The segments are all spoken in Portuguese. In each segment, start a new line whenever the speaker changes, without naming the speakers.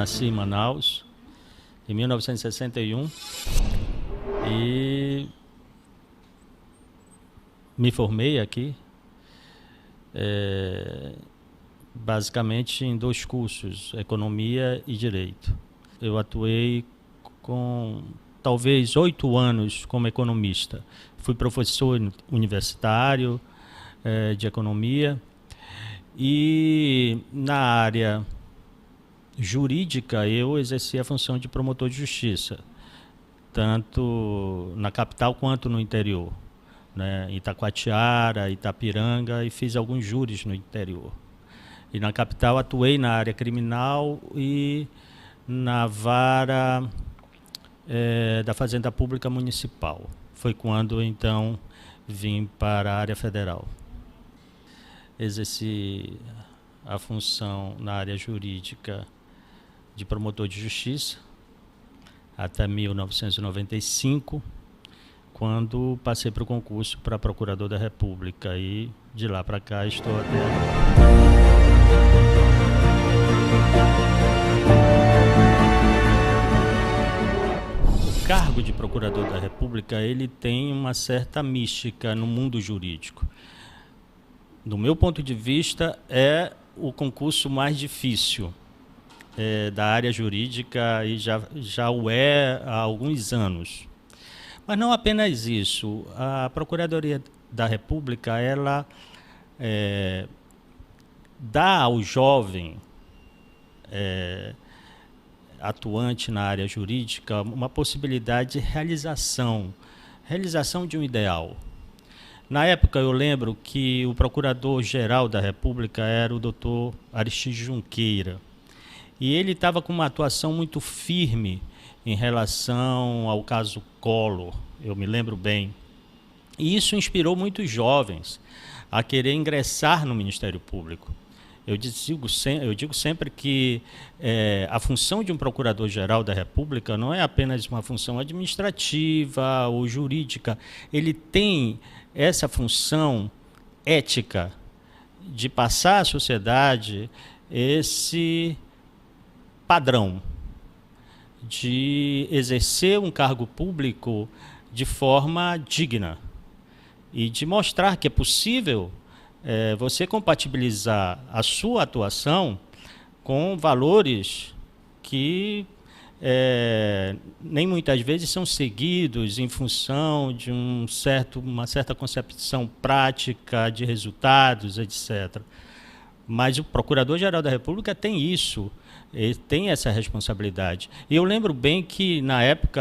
nasci em Manaus, em 1961, e me formei aqui, basicamente em 2 cursos, Economia e Direito. Eu atuei com talvez 8 anos como economista. Fui professor universitário de economia, e na área jurídica eu exerci a função de promotor de justiça, tanto na capital quanto no interior, né? Itacoatiara, Itapiranga, e fiz alguns júris no interior. E na capital atuei na área criminal e na vara da Fazenda Pública Municipal. Foi quando, então, vim para a área federal. Exerci a função na área jurídica de promotor de justiça até 1995, quando passei para o concurso para procurador da República, e de lá para cá estou até agora. O cargo de procurador da República, ele tem uma certa mística no mundo jurídico. Do meu ponto de vista, é o concurso mais difícil da área jurídica, e já o é há alguns anos. Mas não apenas isso. A Procuradoria da República, ela dá ao jovem atuante na área jurídica uma possibilidade de realização de um ideal. Na época, eu lembro que o Procurador-Geral da República era o Dr. Aristides Junqueira, e ele estava com uma atuação muito firme em relação ao caso Collor, eu me lembro bem. E isso inspirou muitos jovens a querer ingressar no Ministério Público. Eu digo sempre que a função de um Procurador-Geral da República não é apenas uma função administrativa ou jurídica. Ele tem essa função ética de passar à sociedade esse padrão de exercer um cargo público de forma digna e de mostrar que é possível você compatibilizar a sua atuação com valores que nem muitas vezes são seguidos em função de uma certa concepção prática de resultados, etc. Mas o Procurador-Geral da República tem isso, ele tem essa responsabilidade. E eu lembro bem que, na época,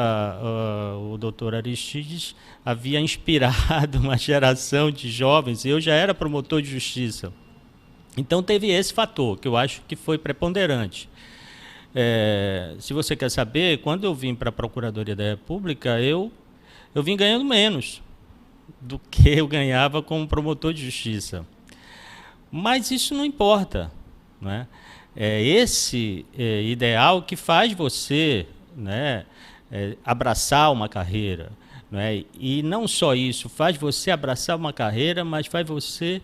o doutor Aristides havia inspirado uma geração de jovens, e eu já era promotor de justiça. Então teve esse fator, que eu acho que foi preponderante. Se você quer saber, quando eu vim para a Procuradoria da República, eu vim ganhando menos do que eu ganhava como promotor de justiça. Mas isso não importa, né? É esse ideal que faz você, né, abraçar uma carreira, né? E não só isso, faz você abraçar uma carreira, mas faz você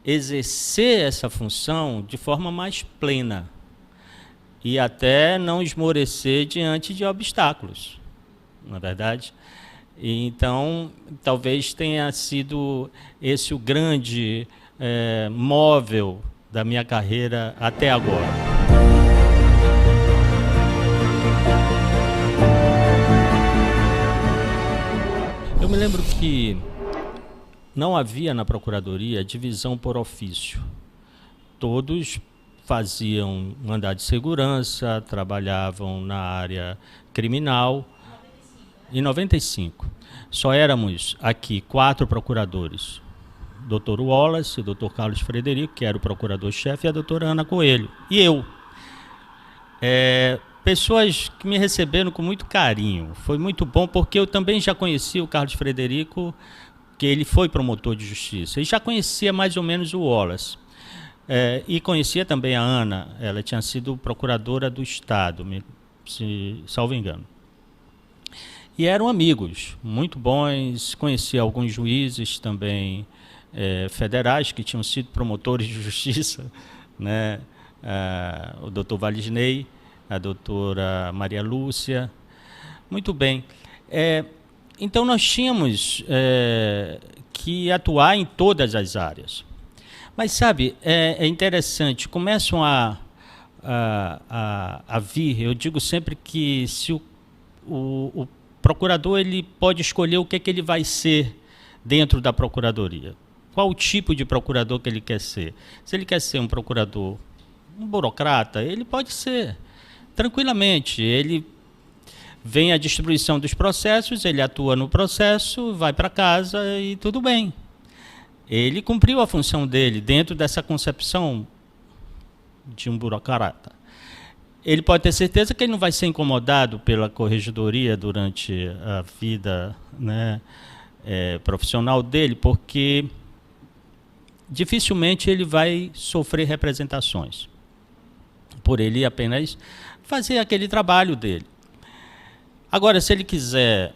exercer essa função de forma mais plena e até não esmorecer diante de obstáculos, não é verdade? E então, talvez tenha sido esse o grande móvel da minha carreira até agora. Eu me lembro que não havia na Procuradoria divisão por ofício. Todos faziam mandado de segurança, trabalhavam na área criminal. Em 95, só éramos aqui 4 procuradores. Dr. Wallace, o Dr. Carlos Frederico, que era o procurador-chefe, e a doutora Ana Coelho. E eu. Pessoas que me receberam com muito carinho. Foi muito bom, porque eu também já conhecia o Carlos Frederico, que ele foi promotor de justiça, e já conhecia mais ou menos o Wallace. E conhecia também a Ana, ela tinha sido procuradora do Estado, salvo engano. E eram amigos, muito bons, conhecia alguns juízes também, federais que tinham sido promotores de justiça, né? O doutor Valisney, a doutora Maria Lúcia. Muito bem. Então, nós tínhamos que atuar em todas as áreas. Mas, sabe, é interessante, começam a vir, eu digo sempre que se o procurador ele pode escolher o que é que ele vai ser dentro da procuradoria. Qual o tipo de procurador que ele quer ser? Se ele quer ser um procurador, um burocrata, ele pode ser, tranquilamente. Ele vem a distribuição dos processos, ele atua no processo, vai para casa e tudo bem. Ele cumpriu a função dele dentro dessa concepção de um burocrata. Ele pode ter certeza que ele não vai ser incomodado pela corregedoria durante a vida, né, profissional dele, porque dificilmente ele vai sofrer representações, por ele apenas fazer aquele trabalho dele. Agora, se ele quiser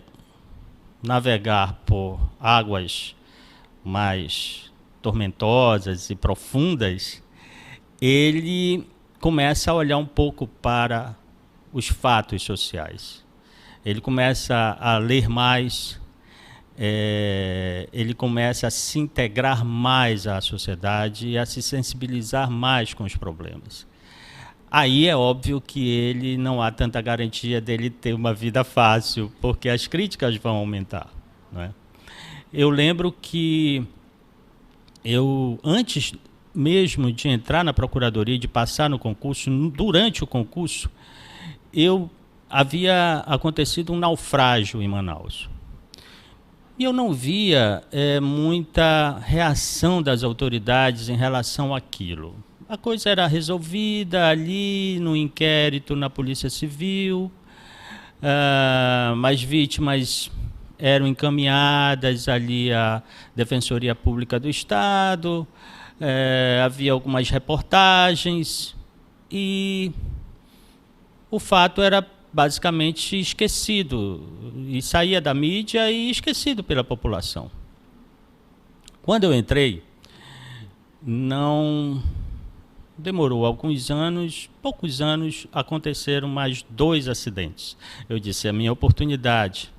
navegar por águas mais tormentosas e profundas, ele começa a olhar um pouco para os fatos sociais. Ele começa a ler mais, ele começa a se integrar mais à sociedade e a se sensibilizar mais com os problemas. Aí é óbvio que ele não há tanta garantia dele ter uma vida fácil, porque as críticas vão aumentar, não é? Eu lembro que antes mesmo de entrar na procuradoria, de passar no concurso, durante o concurso, havia acontecido um naufrágio em Manaus. E eu não via muita reação das autoridades em relação àquilo. A coisa era resolvida ali no inquérito na Polícia Civil, as vítimas eram encaminhadas ali à Defensoria Pública do Estado, havia algumas reportagens e o fato era basicamente esquecido, e saía da mídia e esquecido pela população. Quando eu entrei, não demorou alguns anos, poucos anos, aconteceram mais 2 acidentes. Eu disse, é a minha oportunidade,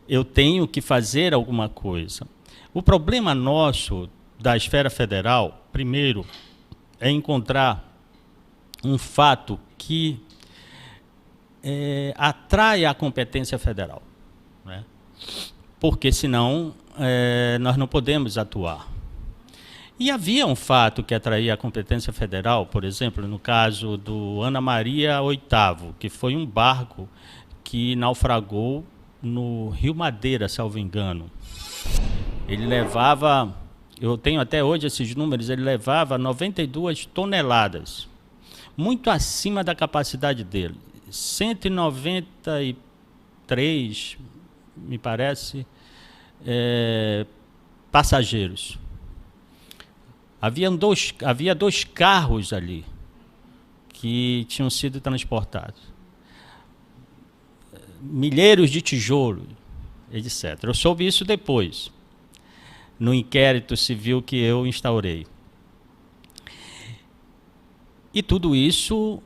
eu tenho que fazer alguma coisa. O problema nosso da esfera federal, primeiro, é encontrar um fato que atrai a competência federal, né? Porque senão nós não podemos atuar. E havia um fato que atraía a competência federal, por exemplo, no caso do Ana Maria VIII, que foi um barco que naufragou no Rio Madeira, salvo engano. Ele levava, eu tenho até hoje esses números, ele levava 92 toneladas, muito acima da capacidade dele. 193, me parece, passageiros. Havia 2 carros ali que tinham sido transportados. Milheiros de tijolos, etc. Eu soube isso depois, no inquérito civil que eu instaurei. E tudo isso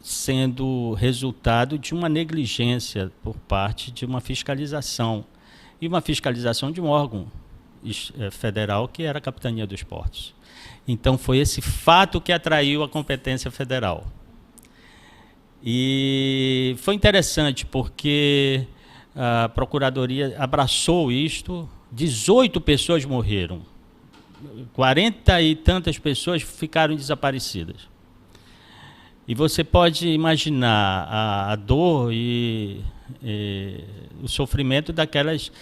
sendo resultado de uma negligência por parte de uma fiscalização, e uma fiscalização de um órgão federal que era a Capitania dos Portos. Então foi esse fato que atraiu a competência federal. E foi interessante porque a Procuradoria abraçou isto, 18 pessoas morreram, 40 e tantas pessoas ficaram desaparecidas. E você pode imaginar a dor e o sofrimento daquelas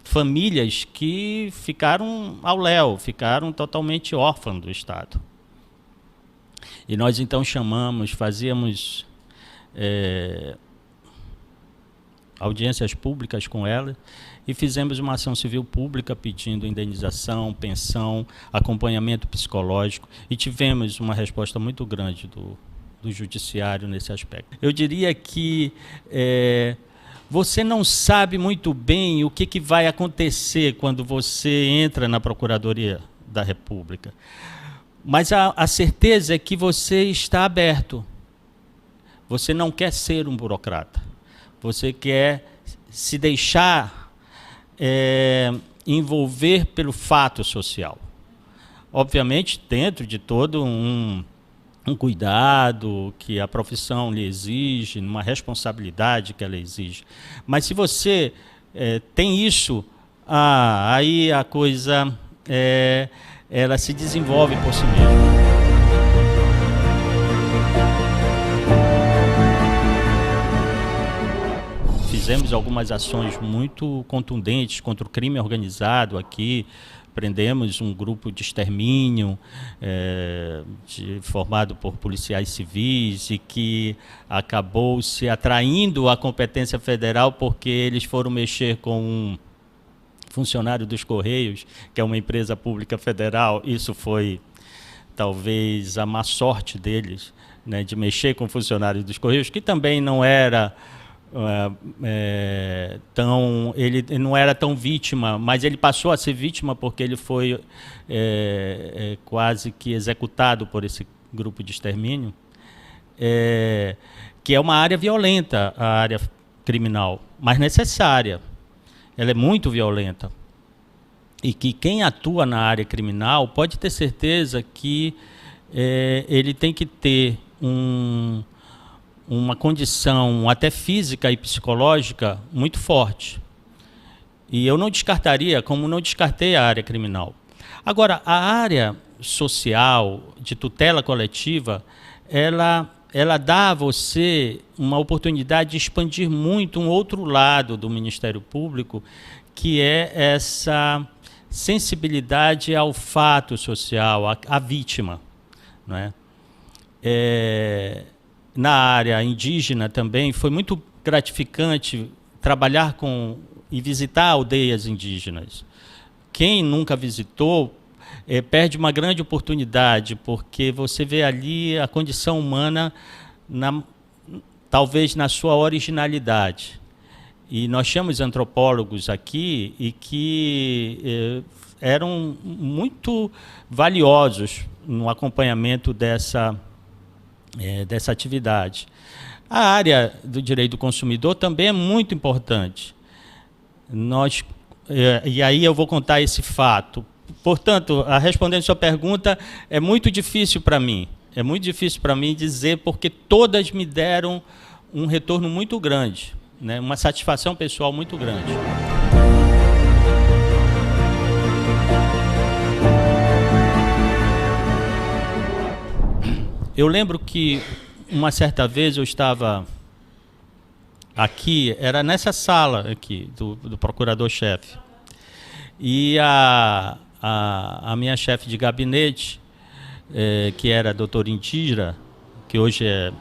famílias que ficaram ao léu, ficaram totalmente órfãs do Estado. E nós então fazíamos audiências públicas com elas e fizemos uma ação civil pública pedindo indenização, pensão, acompanhamento psicológico, e tivemos uma resposta muito grande do judiciário nesse aspecto. Eu diria que você não sabe muito bem o que vai acontecer quando você entra na Procuradoria da República, Mas a certeza é que você está aberto. Você não quer ser um burocrata. Você quer se deixar envolver pelo fato social. Obviamente, dentro de todo um cuidado que a profissão lhe exige, uma responsabilidade que ela exige. Mas se você tem isso, aí a coisa ela se desenvolve por si mesma. Fizemos algumas ações muito contundentes contra o crime organizado aqui. Prendemos um grupo de extermínio formado por policiais civis e que acabou se atraindo à competência federal porque eles foram mexer com um funcionário dos Correios, que é uma empresa pública federal. Isso foi talvez a má sorte deles, né, de mexer com funcionários dos Correios, que também não era... ele não era tão vítima, mas ele passou a ser vítima porque ele foi quase que executado por esse grupo de extermínio, que é uma área violenta, a área criminal, mas necessária. Ela é muito violenta. E que quem atua na área criminal pode ter certeza que ele tem que ter uma condição até física e psicológica muito forte. E eu não descartaria, como não descartei a área criminal. Agora, a área social, de tutela coletiva, ela dá a você uma oportunidade de expandir muito um outro lado do Ministério Público, que é essa sensibilidade ao fato social, à vítima, não é? Na área indígena também foi muito gratificante trabalhar e visitar aldeias indígenas. Quem nunca visitou perde uma grande oportunidade, porque você vê ali a condição humana, talvez na sua originalidade. E nós tínhamos antropólogos aqui e que eram muito valiosos no acompanhamento dessa atividade. A área do direito do consumidor também é muito importante. E aí eu vou contar esse fato. Portanto, respondendo a sua pergunta, é muito difícil para mim. É muito difícil para mim dizer, porque todas me deram um retorno muito grande, né? Uma satisfação pessoal muito grande. Eu lembro que uma certa vez eu estava aqui, era nessa sala aqui do procurador-chefe, e a minha chefe de gabinete, que era a doutora Indira, que hoje é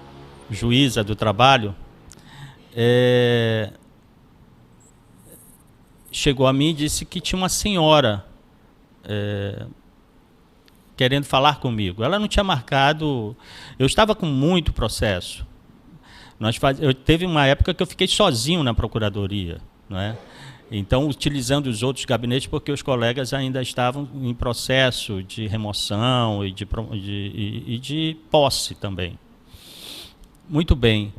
juíza do trabalho, chegou a mim e disse que tinha uma senhora querendo falar comigo. Ela não tinha marcado... Eu estava com muito processo. Teve uma época que eu fiquei sozinho na procuradoria, não é? Então, utilizando os outros gabinetes, porque os colegas ainda estavam em processo de remoção e de posse também. Muito bem.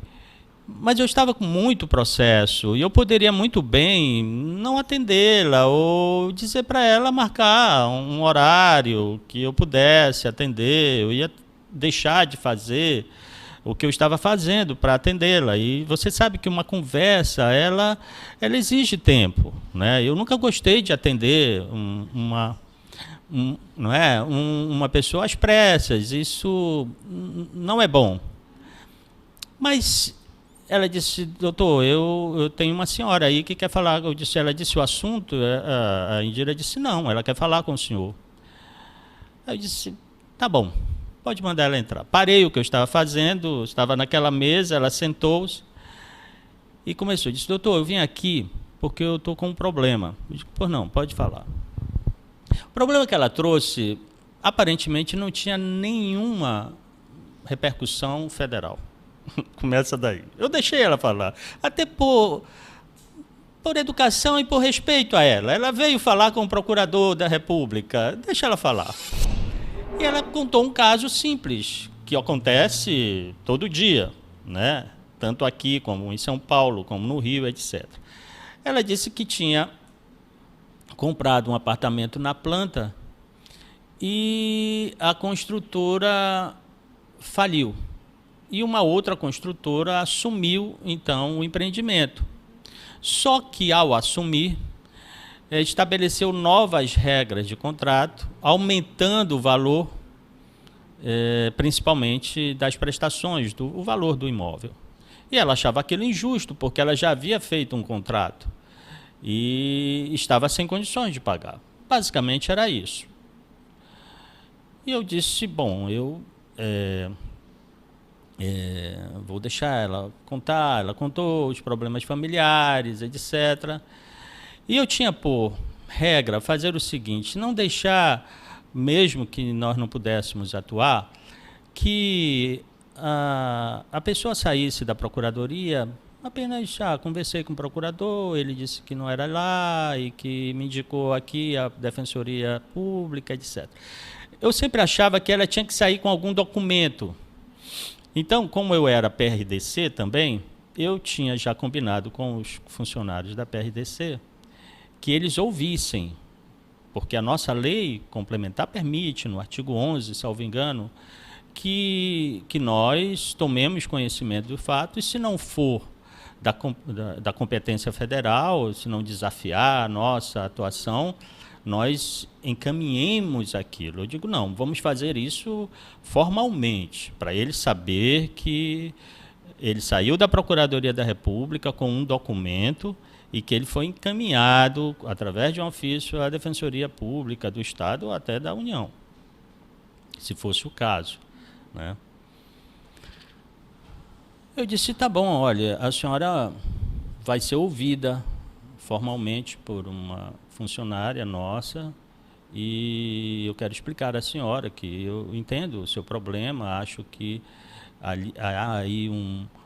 Mas eu estava com muito processo e eu poderia muito bem não atendê-la ou dizer para ela marcar um horário que eu pudesse atender. Eu ia deixar de fazer o que eu estava fazendo para atendê-la. E você sabe que uma conversa, ela exige tempo, né? Eu nunca gostei de atender uma pessoa às pressas. Isso não é bom. Mas ela disse: doutor, eu tenho uma senhora aí que quer falar. Ela disse o assunto, a Indira disse: não, ela quer falar com o senhor. Eu disse: tá bom, pode mandar ela entrar. Parei o que eu estava fazendo, estava naquela mesa, ela sentou-se e começou. Disse: doutor, eu vim aqui porque eu estou com um problema. Eu disse: pois não, pode falar. O problema que ela trouxe, aparentemente, não tinha nenhuma repercussão federal. Começa daí. Eu deixei ela falar, até por educação e por respeito a ela. Ela veio falar com o procurador da República, deixa ela falar. E ela contou um caso simples, que acontece todo dia, né? Tanto aqui como em São Paulo, como no Rio, etc. Ela disse que tinha comprado um apartamento na planta e a construtora faliu. E uma outra construtora assumiu, então, o empreendimento. Só que, ao assumir, estabeleceu novas regras de contrato, aumentando o valor, principalmente das prestações, o valor do imóvel. E ela achava aquilo injusto, porque ela já havia feito um contrato e estava sem condições de pagar. Basicamente era isso. E eu disse, bom, eu vou deixar ela contar. Ela contou os problemas familiares, etc. E eu tinha por regra fazer o seguinte, não deixar, mesmo que nós não pudéssemos atuar, que a pessoa saísse da procuradoria, apenas conversei com o procurador, ele disse que não era lá e que me indicou aqui a Defensoria Pública, etc. Eu sempre achava que ela tinha que sair com algum documento. Então, como eu era PRDC também, eu tinha já combinado com os funcionários da PRDC que eles ouvissem, porque a nossa lei complementar permite, no artigo 11, salvo engano, que nós tomemos conhecimento do fato e, se não for da competência federal, se não desafiar a nossa atuação, nós encaminhemos aquilo. Eu digo, não, vamos fazer isso formalmente, para ele saber que ele saiu da Procuradoria da República com um documento e que ele foi encaminhado, através de um ofício, à Defensoria Pública do Estado ou até da União, se fosse o caso, né? Eu disse, tá bom, olha, a senhora vai ser ouvida formalmente por uma funcionária nossa e eu quero explicar à senhora que eu entendo o seu problema, acho que há aí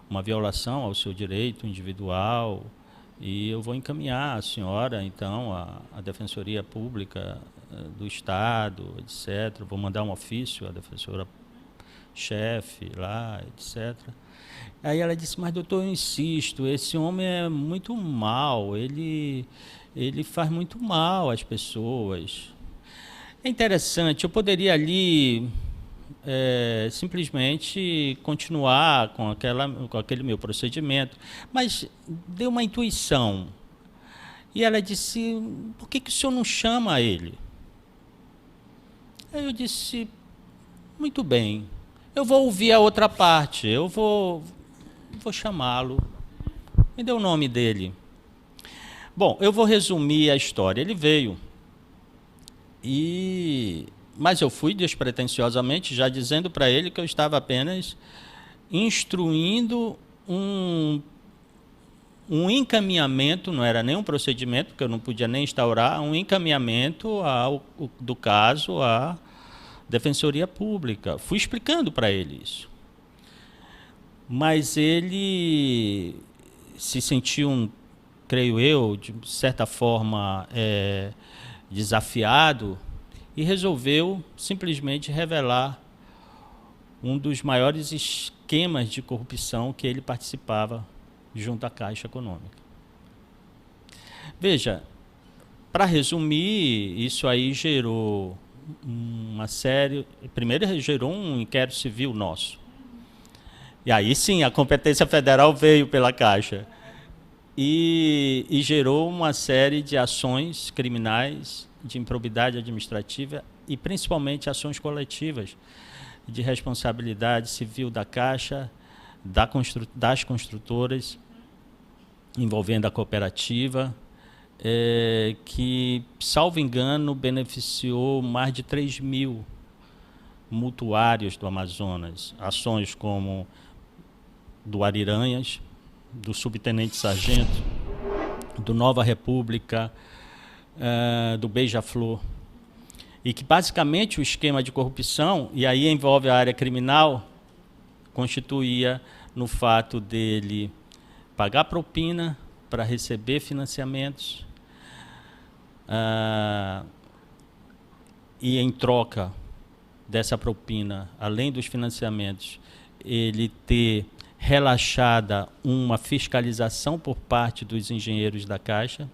uma violação ao seu direito individual e eu vou encaminhar a senhora, então, à Defensoria Pública do Estado, etc. Vou mandar um ofício à defensora-chefe lá, etc. Aí ela disse, mas doutor, eu insisto, esse homem é muito mau, ele faz muito mal às pessoas. É interessante, eu poderia ali simplesmente continuar com aquele meu procedimento, mas deu uma intuição. E ela disse, por que o senhor não chama ele? Aí eu disse, muito bem, eu vou ouvir a outra parte, eu vou chamá-lo. Me deu o nome dele. Bom, eu vou resumir a história. Ele veio, mas eu fui despretensiosamente, já dizendo para ele que eu estava apenas instruindo um encaminhamento, não era nem um procedimento, porque eu não podia nem instaurar, um encaminhamento do caso à Defensoria Pública. Fui explicando para ele isso. Mas ele se sentiu, creio eu, de certa forma, desafiado e resolveu simplesmente revelar um dos maiores esquemas de corrupção que ele participava junto à Caixa Econômica. Veja, para resumir, isso aí gerou uma série... Primeiro gerou um inquérito civil nosso. E aí sim, a competência federal veio pela Caixa. E gerou uma série de ações criminais, de improbidade administrativa e principalmente ações coletivas de responsabilidade civil da Caixa, das construtoras, envolvendo a cooperativa, que, salvo engano, beneficiou mais de 3 mil mutuários do Amazonas. Ações como do Ariranhas, do Subtenente Sargento, do Nova República, do Beija-Flor, e que basicamente o esquema de corrupção, e aí envolve a área criminal, constituía no fato dele pagar propina para receber financiamentos e, em troca, dessa propina, além dos financiamentos, ele ter relaxada uma fiscalização por parte dos engenheiros da Caixa,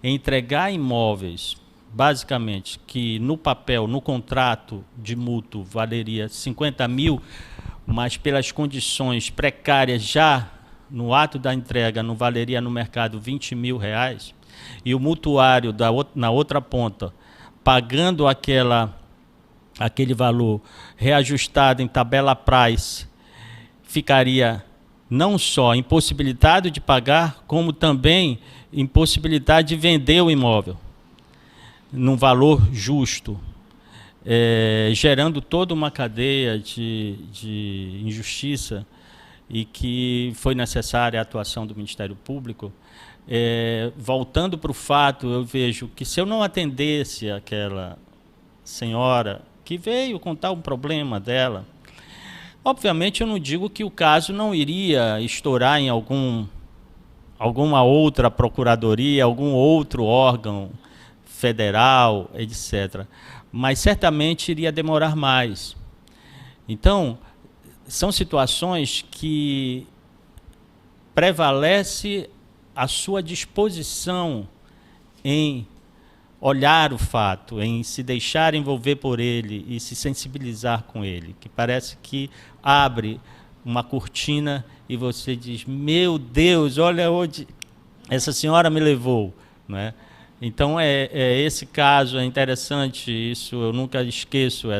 entregar imóveis, basicamente, que no papel, no contrato de mútuo, valeria 50 mil, mas pelas condições precárias já no ato da entrega não valeria no mercado 20 mil reais, e o mutuário na outra ponta pagando aquele valor reajustado em tabela price, ficaria não só impossibilitado de pagar, como também impossibilidade de vender o imóvel num valor justo, gerando toda uma cadeia de injustiça, e que foi necessária a atuação do Ministério Público. Voltando para o fato, eu vejo que se eu não atendesse aquela senhora que veio contar um problema dela, obviamente eu não digo que o caso não iria estourar em alguma outra procuradoria, algum outro órgão federal, etc. Mas certamente iria demorar mais. Então, são situações que prevalece a sua disposição em olhar o fato, em se deixar envolver por ele e se sensibilizar com ele, que parece que abre uma cortina e você diz: meu Deus, olha onde essa senhora me levou, não é? Então, esse caso é interessante, isso eu nunca esqueço,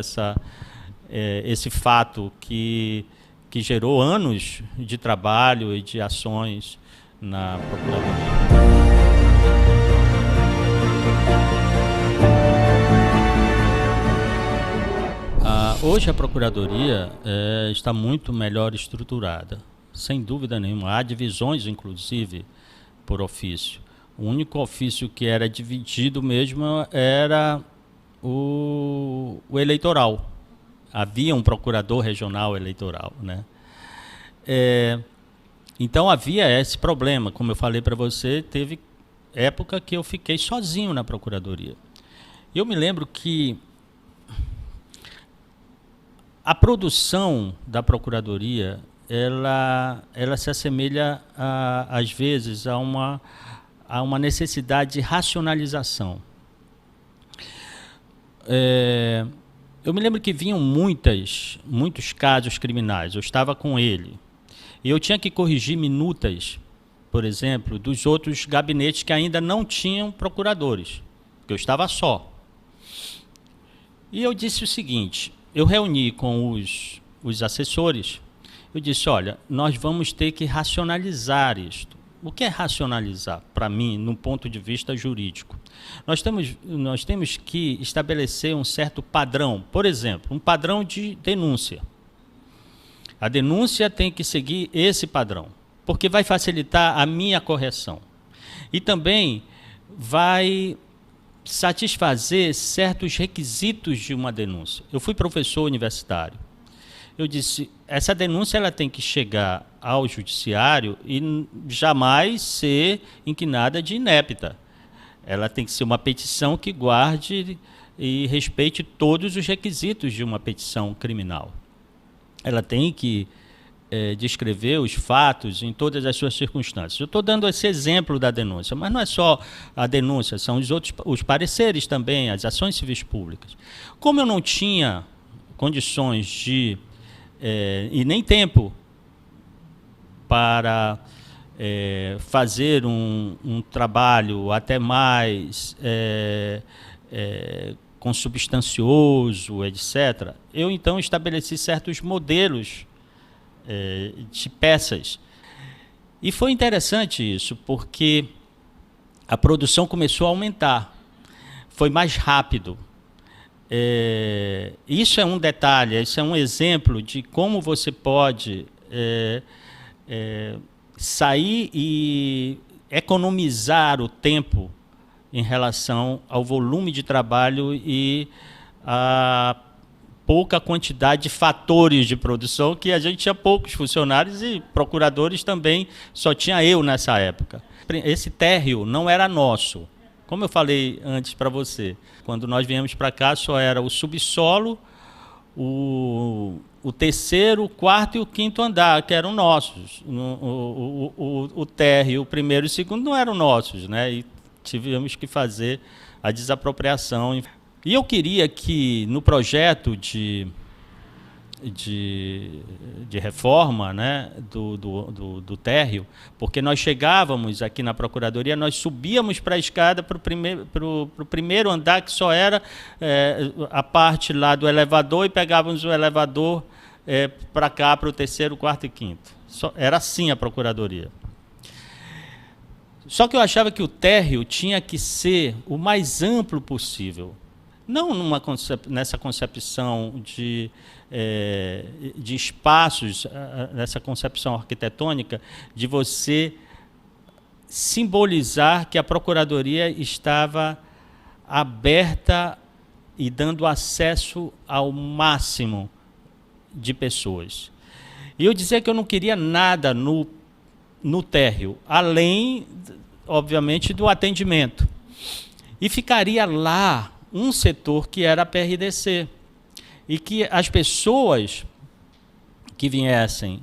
esse fato que gerou anos de trabalho e de ações na Procuradoria. Hoje a Procuradoria está muito melhor estruturada, sem dúvida nenhuma. Há divisões, inclusive, por ofício. O único ofício que era dividido mesmo era o eleitoral. Havia um procurador regional eleitoral, né? Então havia esse problema. Como eu falei para você, teve época que eu fiquei sozinho na Procuradoria. Eu me lembro que a produção da Procuradoria, ela se assemelha, às vezes, a uma necessidade de racionalização. Eu me lembro que vinham muitos casos criminais, eu estava com ele, e eu tinha que corrigir minutas, por exemplo, dos outros gabinetes que ainda não tinham procuradores, porque eu estava só. E eu disse o seguinte, eu reuni com os assessores, eu disse: olha, nós vamos ter que racionalizar isto. O que é racionalizar, para mim, no ponto de vista jurídico? Nós temos que estabelecer um certo padrão, por exemplo, um padrão de denúncia. A denúncia tem que seguir esse padrão, porque vai facilitar a minha correção. E também vai satisfazer certos requisitos de uma denúncia. Eu fui professor universitário. Eu disse, essa denúncia ela tem que chegar ao judiciário e jamais ser inquinada de inépita. Ela tem que ser uma petição que guarde e respeite todos os requisitos de uma petição criminal. Ela tem que descrever os fatos em todas as suas circunstâncias. Eu estou dando esse exemplo da denúncia, mas não é só a denúncia, são os pareceres também, as ações civis públicas. Como eu não tinha condições de e nem tempo para fazer um trabalho até mais consubstancioso, etc., eu então estabeleci certos modelos de peças. E foi interessante isso, porque a produção começou a aumentar, foi mais rápido. Isso é um detalhe, isso é um exemplo de como você pode sair e economizar o tempo em relação ao volume de trabalho e a pouca quantidade de fatores de produção, que a gente tinha poucos funcionários e procuradores também, só tinha eu nessa época. Esse térreo não era nosso. Como eu falei antes para você, quando nós viemos para cá só era o subsolo, o terceiro, o quarto e o quinto andar, que eram nossos. O térreo, o primeiro e o segundo não eram nossos, né? E tivemos que fazer a desapropriação. E eu queria que, no projeto de reforma, né, do térreo, porque nós chegávamos aqui na Procuradoria, nós subíamos para a escada para o primeiro andar, que só era a parte lá do elevador, e pegávamos o elevador para cá, para o terceiro, quarto e quinto. Era assim a Procuradoria. Só que eu achava que o térreo tinha que ser o mais amplo possível. Não nessa concepção de espaços, nessa concepção arquitetônica, de você simbolizar que a Procuradoria estava aberta e dando acesso ao máximo de pessoas. E eu dizia que eu não queria nada no térreo, além, obviamente, do atendimento. E ficaria lá um setor que era a PRDC, e que as pessoas que viessem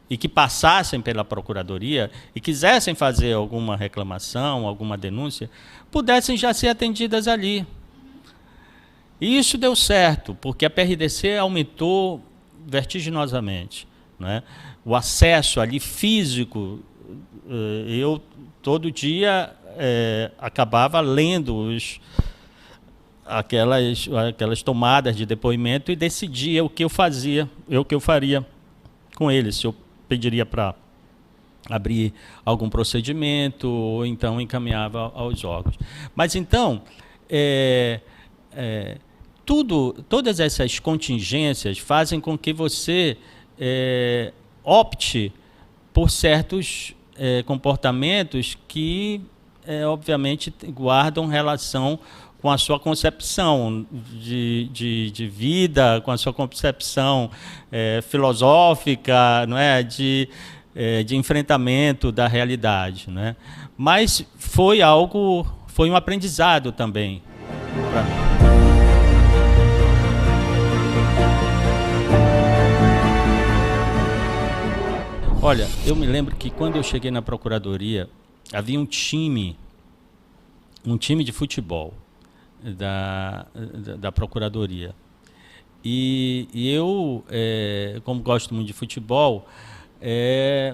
e que passassem pela Procuradoria e quisessem fazer alguma reclamação, alguma denúncia, pudessem já ser atendidas ali. E isso deu certo, porque a PRDC aumentou vertiginosamente, né? O acesso ali físico, eu todo dia acabava lendo aquelas tomadas de depoimento e decidia o que eu fazia, o que eu faria com eles, se eu pediria para abrir algum procedimento ou então encaminhava aos órgãos. Mas então, todas essas contingências fazem com que você opte por certos comportamentos que, obviamente, guardam relação com a sua concepção de vida, com a sua concepção filosófica, não é? de enfrentamento da realidade, né? Mas foi um aprendizado também para mim. Olha, eu me lembro que quando eu cheguei na Procuradoria, havia um time de futebol da Procuradoria. E eu, como gosto muito de futebol,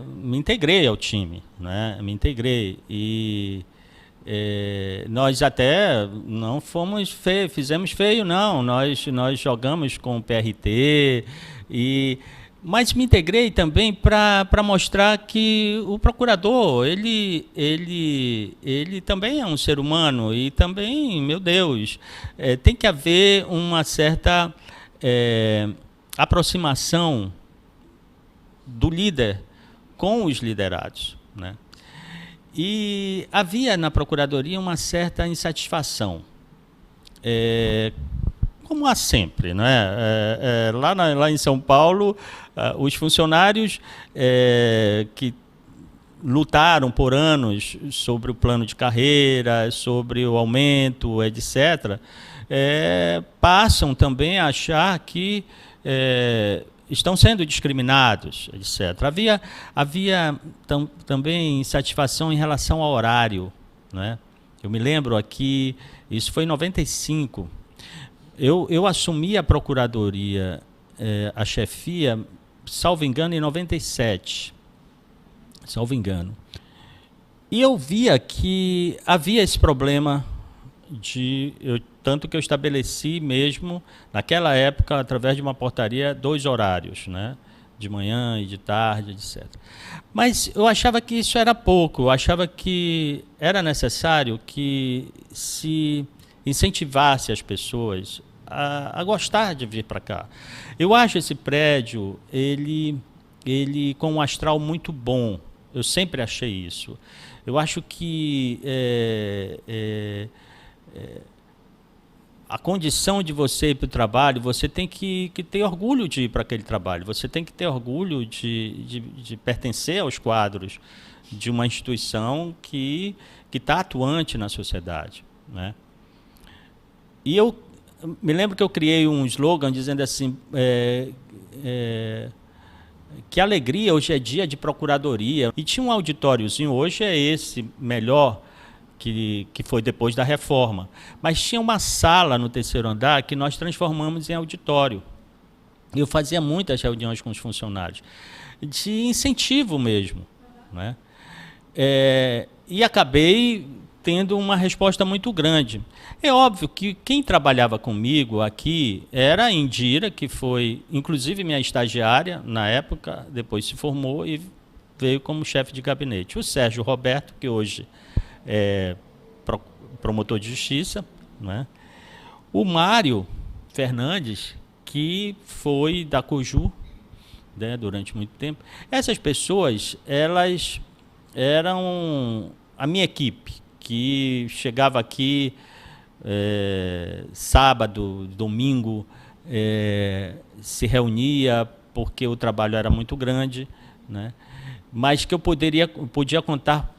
me integrei ao time, né? Me integrei. E nós até não fizemos feio, não. Nós jogamos com o PRT, mas me integrei também para mostrar que o procurador, ele também é um ser humano e também, meu Deus, tem que haver uma certa aproximação do líder com os liderados, né? E havia na Procuradoria uma certa insatisfação, como há sempre, né? Lá em São Paulo, os funcionários que lutaram por anos sobre o plano de carreira, sobre o aumento, etc., passam também a achar que estão sendo discriminados, etc. Havia também insatisfação em relação ao horário, né? Eu me lembro aqui, isso foi em 95, eu assumi a Procuradoria, a chefia, salvo engano, em 97, salvo engano. E eu via que havia esse problema tanto que eu estabeleci mesmo, naquela época, através de uma portaria, 2 horários, né? De manhã e de tarde, etc. Mas eu achava que isso era pouco, eu achava que era necessário que se incentivasse as pessoas a gostar de vir para cá. Eu acho esse prédio, ele com um astral muito bom, eu sempre achei isso. Eu acho que a condição de você ir para o trabalho, você tem que ter orgulho de ir para aquele trabalho, você tem que ter orgulho de pertencer aos quadros de uma instituição que está atuante na sociedade, né? E eu me lembro que eu criei um slogan dizendo assim, que alegria, hoje é dia de procuradoria. E tinha um auditoriozinho, hoje é esse melhor, que foi depois da reforma. Mas tinha uma sala no terceiro andar que nós transformamos em auditório. Eu fazia muitas reuniões com os funcionários, de incentivo mesmo, né? E acabei tendo uma resposta muito grande. É óbvio que quem trabalhava comigo aqui era a Indira, que foi, inclusive, minha estagiária na época, depois se formou e veio como chefe de gabinete. O Sérgio Roberto, que hoje é promotor de justiça, né? O Mário Fernandes, que foi da Coju, né, durante muito tempo. Essas pessoas, elas eram a minha equipe, que chegava aqui sábado, domingo, se reunia porque o trabalho era muito grande, né? Mas que eu podia contar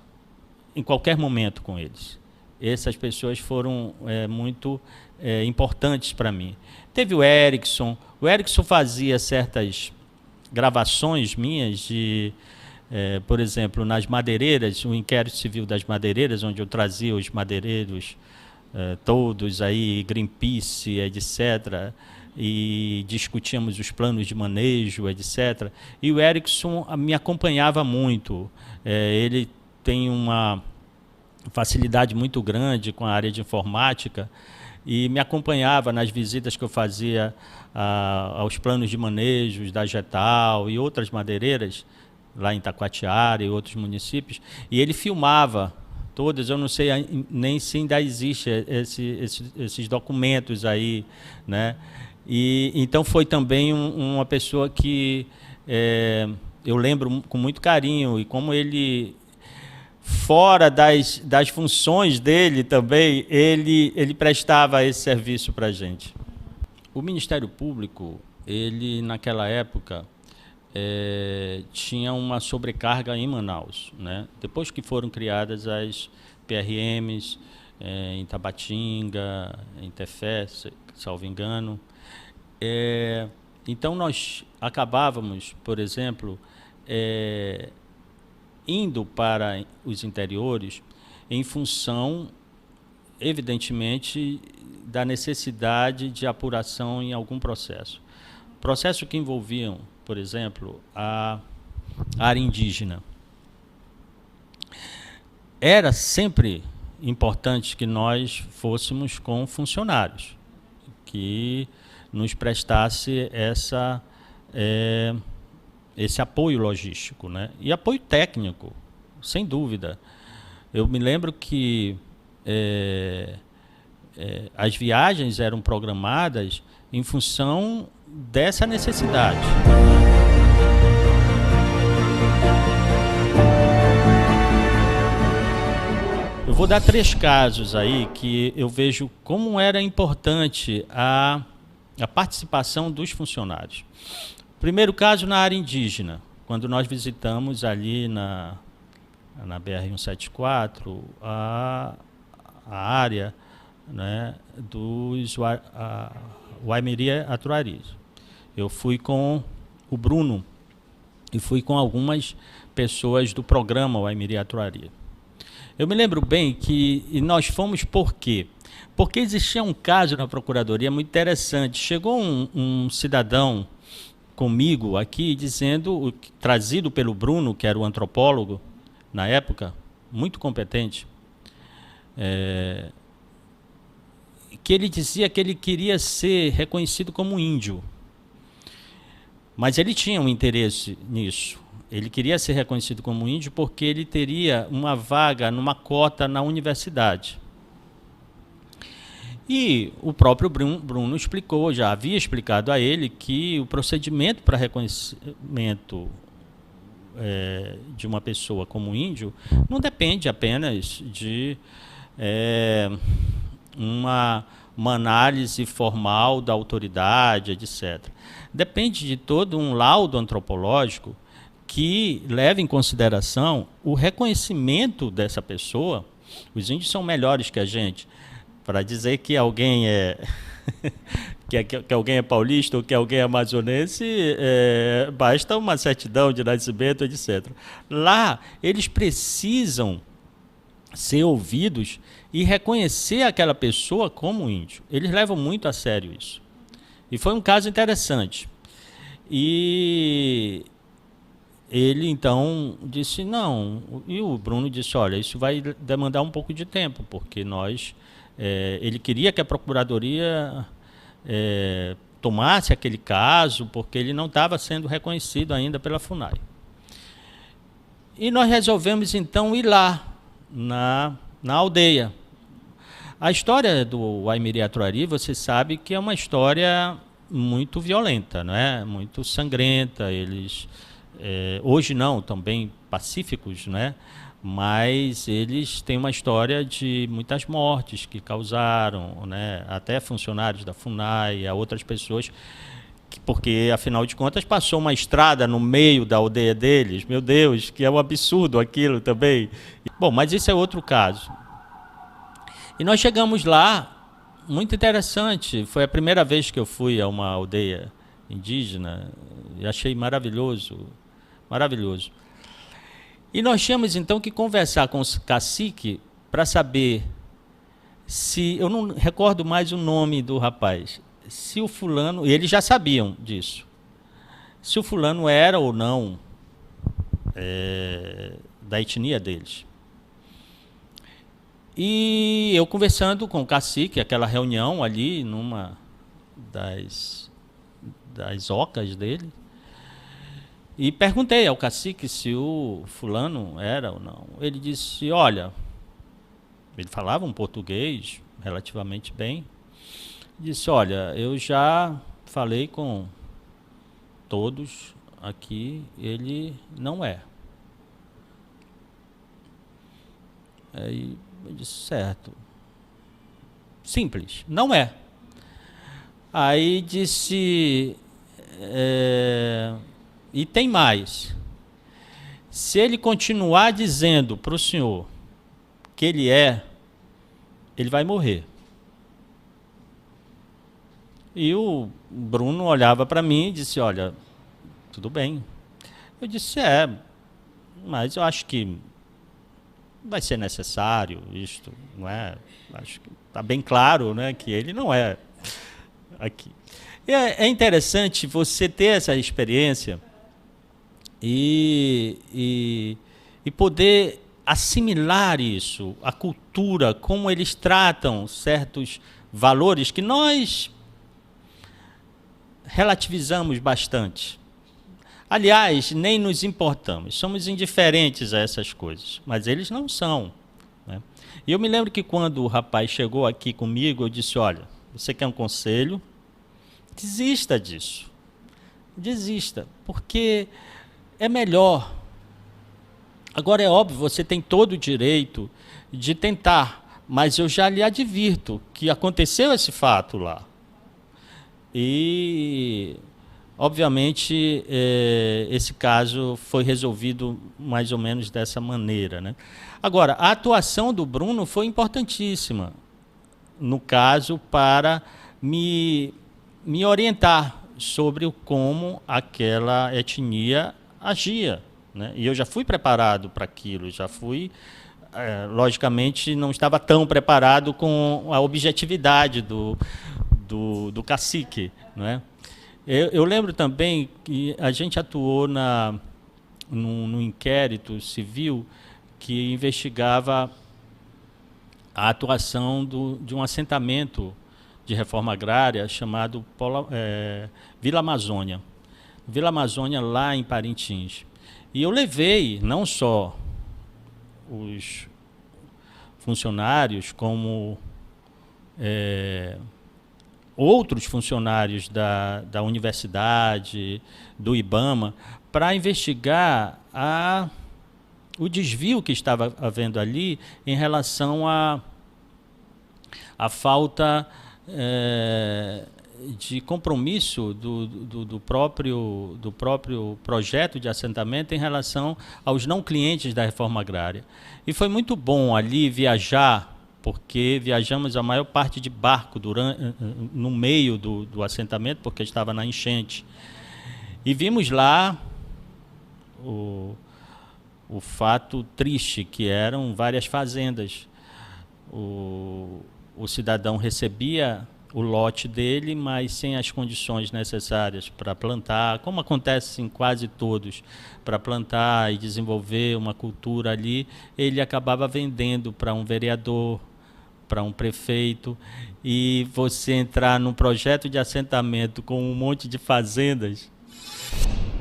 em qualquer momento com eles. Essas pessoas foram muito importantes para mim. Teve o Erickson fazia certas gravações minhas de, por exemplo, nas madeireiras, o inquérito civil das madeireiras, onde eu trazia os madeireiros todos aí, Greenpeace, etc., e discutíamos os planos de manejo, etc. E o Erickson me acompanhava muito. Ele tem uma facilidade muito grande com a área de informática e me acompanhava nas visitas que eu fazia aos planos de manejo da Getal e outras madeireiras, lá em Taquatiara e outros municípios, e ele filmava todas. Eu não sei nem se ainda existe esses documentos aí, né? E então foi também uma pessoa que eu lembro com muito carinho, e como ele, fora das funções dele também, ele prestava esse serviço para a gente. O Ministério Público, ele naquela época tinha uma sobrecarga em Manaus, né? Depois que foram criadas as PRMs em Tabatinga, em Tefé, salvo engano, então nós acabávamos, por exemplo, indo para os interiores em função, evidentemente, da necessidade de apuração em algum processo. Processo que envolviam, por exemplo, a área indígena. Era sempre importante que nós fôssemos com funcionários, que nos prestasse esse apoio logístico, né? E apoio técnico, sem dúvida. Eu me lembro que as viagens eram programadas em função dessa necessidade. Eu vou dar 3 casos aí que eu vejo como era importante a participação dos funcionários. Primeiro caso, na área indígena, quando nós visitamos ali na BR-174 a área, né, dos Waimiri-Atuaris. Eu fui com o Bruno e fui com algumas pessoas do programa Waimiri-Atuari. Eu me lembro bem que nós fomos por quê? Porque existia um caso na Procuradoria muito interessante. Chegou um cidadão comigo aqui dizendo, trazido pelo Bruno, que era o antropólogo na época, muito competente, que ele dizia que ele queria ser reconhecido como índio. Mas ele tinha um interesse nisso. Ele queria ser reconhecido como índio porque ele teria uma vaga numa cota na universidade. E o próprio Bruno explicou, já havia explicado a ele, que o procedimento para reconhecimento de uma pessoa como índio não depende apenas de uma análise formal da autoridade, etc. Depende de todo um laudo antropológico que leva em consideração o reconhecimento dessa pessoa. Os índios são melhores que a gente. Para dizer que alguém é que alguém é paulista ou que alguém é amazonense, basta uma certidão de nascimento, etc. Lá, eles precisam ser ouvidos e reconhecer aquela pessoa como índio. Eles levam muito a sério isso. E foi um caso interessante. E ele, então, disse não. E o Bruno disse, olha, isso vai demandar um pouco de tempo, porque ele queria que a Procuradoria tomasse aquele caso, porque ele não estava sendo reconhecido ainda pela FUNAI. E nós resolvemos, então, ir lá, na aldeia. A história do Aimiri Atuari, você sabe que é uma história muito violenta, não é? Muito sangrenta. Eles, hoje não, também pacíficos, né? Mas eles têm uma história de muitas mortes que causaram, né? Até funcionários da FUNAI, a outras pessoas, porque, afinal de contas, passou uma estrada no meio da aldeia deles. Meu Deus, que é um absurdo aquilo também. Bom, mas isso é outro caso. E nós chegamos lá, muito interessante. Foi a primeira vez que eu fui a uma aldeia indígena e achei maravilhoso, maravilhoso. E nós tínhamos, então, que conversar com o cacique para saber se... Eu não recordo mais o nome do rapaz. Se o fulano... E eles já sabiam disso. Se o fulano era ou não da etnia deles. E eu conversando com o cacique, aquela reunião ali, numa das ocas dele, e perguntei ao cacique se o fulano era ou não. Ele disse, olha, ele falava um português relativamente bem, disse, olha, eu já falei com todos aqui, ele não é. Aí eu disse, certo. Simples, não é. Aí disse, e tem mais. Se ele continuar dizendo para o senhor que ele vai morrer. E o Bruno olhava para mim e disse, olha, tudo bem. Eu disse, mas eu acho que vai ser necessário isto, não é? Acho que está bem claro, né, que ele não é aqui. É interessante você ter essa experiência e poder assimilar isso, a cultura, como eles tratam certos valores que nós relativizamos bastante. Aliás, nem nos importamos, somos indiferentes a essas coisas, mas eles não são, né? E eu me lembro que quando o rapaz chegou aqui comigo, eu disse, olha, você quer um conselho? Desista disso. Desista, porque é melhor. Agora, é óbvio, você tem todo o direito de tentar, mas eu já lhe advirto que aconteceu esse fato lá. E... obviamente, esse caso foi resolvido mais ou menos dessa maneira, né? Agora, a atuação do Bruno foi importantíssima, no caso, para me orientar sobre como aquela etnia agia, né? E eu já fui preparado para aquilo, já fui... logicamente, não estava tão preparado com a objetividade do cacique, não é? Eu lembro também que a gente atuou num inquérito civil que investigava a atuação de um assentamento de reforma agrária chamado Vila Amazônia. Vila Amazônia, lá em Parintins. E eu levei não só os funcionários, como... outros funcionários da universidade, do IBAMA, para investigar o desvio que estava havendo ali em relação à falta de compromisso do próprio projeto de assentamento em relação aos não clientes da reforma agrária. E foi muito bom ali viajar porque viajamos a maior parte de barco no meio do assentamento, porque estava na enchente. E vimos lá o fato triste, que eram várias fazendas. O cidadão recebia o lote dele, mas sem as condições necessárias para plantar, como acontece em quase todos, para plantar e desenvolver uma cultura ali, ele acabava vendendo para um vereador, para um prefeito, e você entrar num projeto de assentamento com um monte de fazendas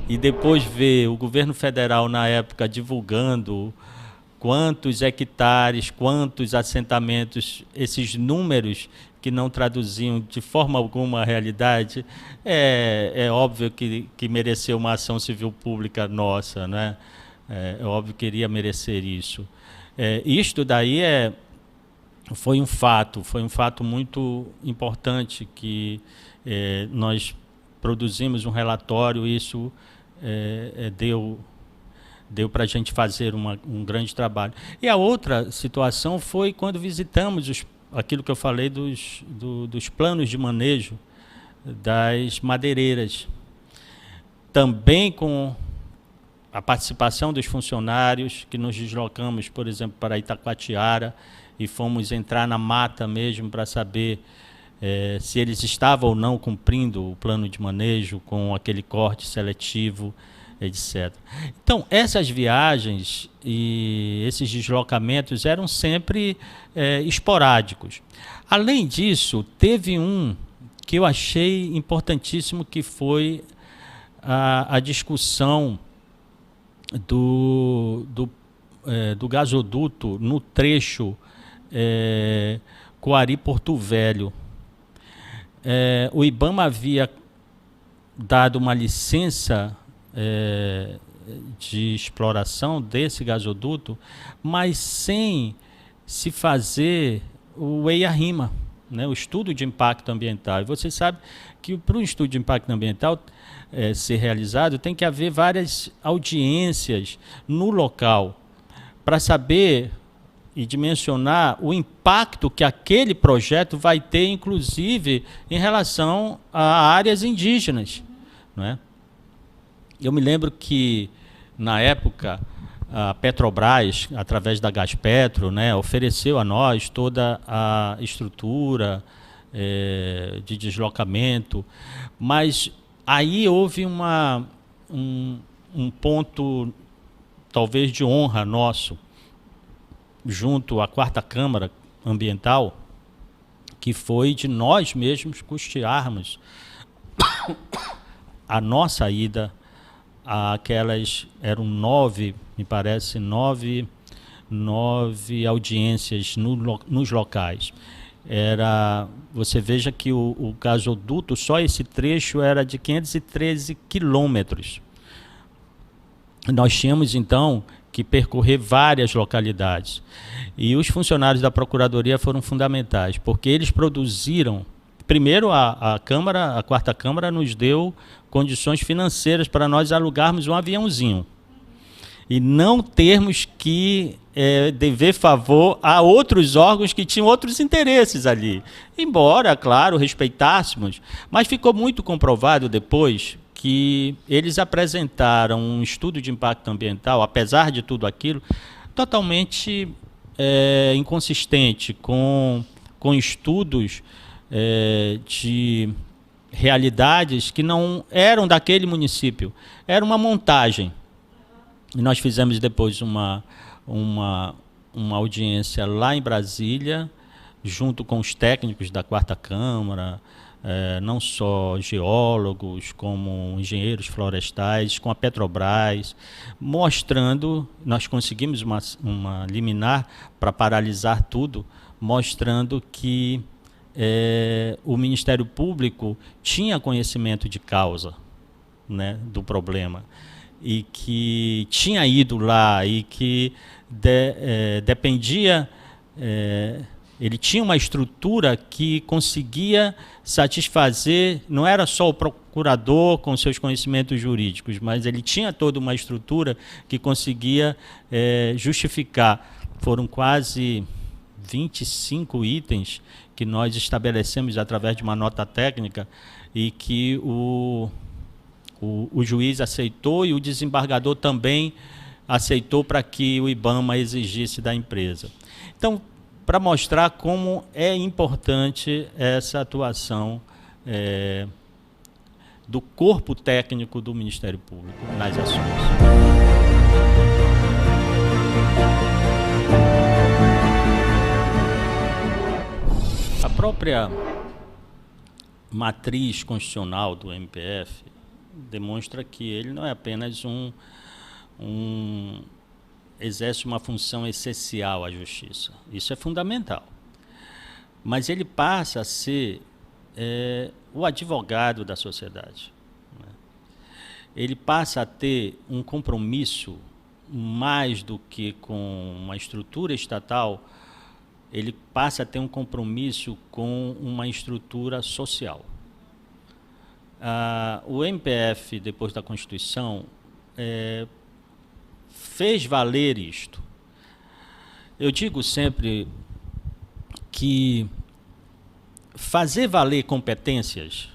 e depois ver o governo federal na época divulgando quantos hectares, quantos assentamentos, esses números que não traduziam de forma alguma a realidade, é óbvio que mereceu uma ação civil pública nossa, né? É óbvio que iria merecer isso. Isto daí foi um fato muito importante que nós produzimos um relatório, isso deu para a gente fazer um grande trabalho. E a outra situação foi quando visitamos aquilo que eu falei dos planos de manejo das madeireiras. Também com a participação dos funcionários, que nos deslocamos, por exemplo, para Itacoatiara, e fomos entrar na mata mesmo para saber se eles estavam ou não cumprindo o plano de manejo com aquele corte seletivo, etc. Então, essas viagens e esses deslocamentos eram sempre esporádicos. Além disso, teve um que eu achei importantíssimo, que foi a discussão do gasoduto no trecho Coari-Porto Velho. O IBAMA havia dado uma licença de exploração desse gasoduto, mas sem se fazer o EIA-RIMA, né, o estudo de impacto ambiental. E você sabe que para um estudo de impacto ambiental ser realizado, tem que haver várias audiências no local para saber e dimensionar o impacto que aquele projeto vai ter, inclusive, em relação a áreas indígenas, não é? Eu me lembro que, na época, a Petrobras, através da Gaspetro, né, ofereceu a nós toda a estrutura de deslocamento, mas aí houve um ponto, talvez, de honra nosso, junto à 4ª Câmara Ambiental, que foi de nós mesmos custearmos a nossa ida àquelas, eram 9, me parece, 9 audiências nos locais. Você veja que o gasoduto, só esse trecho era de 513 quilômetros. Nós tínhamos, então, que percorrer várias localidades. E os funcionários da Procuradoria foram fundamentais, porque eles produziram. Primeiro, a 4ª Câmara nos deu condições financeiras para nós alugarmos um aviãozinho e não termos que dever favor a outros órgãos que tinham outros interesses ali. Embora, claro, respeitássemos, mas ficou muito comprovado depois que eles apresentaram um estudo de impacto ambiental, apesar de tudo aquilo, totalmente inconsistente com estudos de realidades que não eram daquele município. Era uma montagem. E nós fizemos depois uma audiência lá em Brasília, junto com os técnicos da 4ª Câmara, não só geólogos, como engenheiros florestais, com a Petrobras, mostrando, nós conseguimos uma liminar para paralisar tudo, mostrando que o Ministério Público tinha conhecimento de causa, né, do problema, e que tinha ido lá e que dependia, ele tinha uma estrutura que conseguia satisfazer, não era só o procurador com seus conhecimentos jurídicos, mas ele tinha toda uma estrutura que conseguia justificar. Foram quase 25 itens que nós estabelecemos através de uma nota técnica e que o juiz aceitou e o desembargador também aceitou para que o IBAMA exigisse da empresa. Então, para mostrar como é importante essa atuação do corpo técnico do Ministério Público nas ações. A própria matriz constitucional do MPF demonstra que ele não é apenas exerce uma função essencial à justiça. Isso é fundamental. Mas ele passa a ser o advogado da sociedade. Ele passa a ter um compromisso mais do que com uma estrutura estatal, ele passa a ter um compromisso com uma estrutura social. O MPF, depois da Constituição, fez valer isto. Eu digo sempre que fazer valer competências